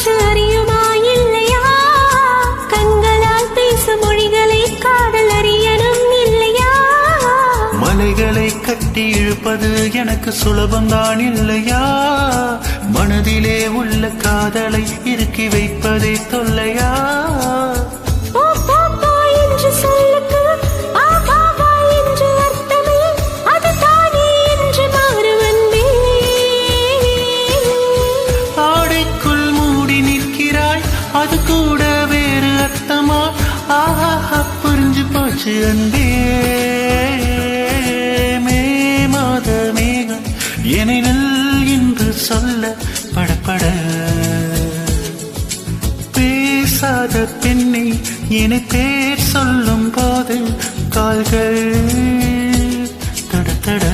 காற்று அறியுமா இல்லையா? கண்களால் பேசும் மொழிகளை காதல் அறியணும் இல்லையா? மலைகளை கட்டி இழுப்பது எனக்கு சுலபம்தான் இல்லையா? மனதிலே உள்ள காதலை இறுக்கி வைப்பதே தொல்லையா? ஆடைக்குள் மூடி நிற்கிறாய், அது கூட வேறு அர்த்தமா? ஆஹா, புரிஞ்சு போச்சு அன்பே. மே மாத மேகம் என்னை நல் என்று சொல்ல படப்பட, பேசாத பெண்ணை என்னை பேர் சொல்லும் போது கால்கள் தட தட.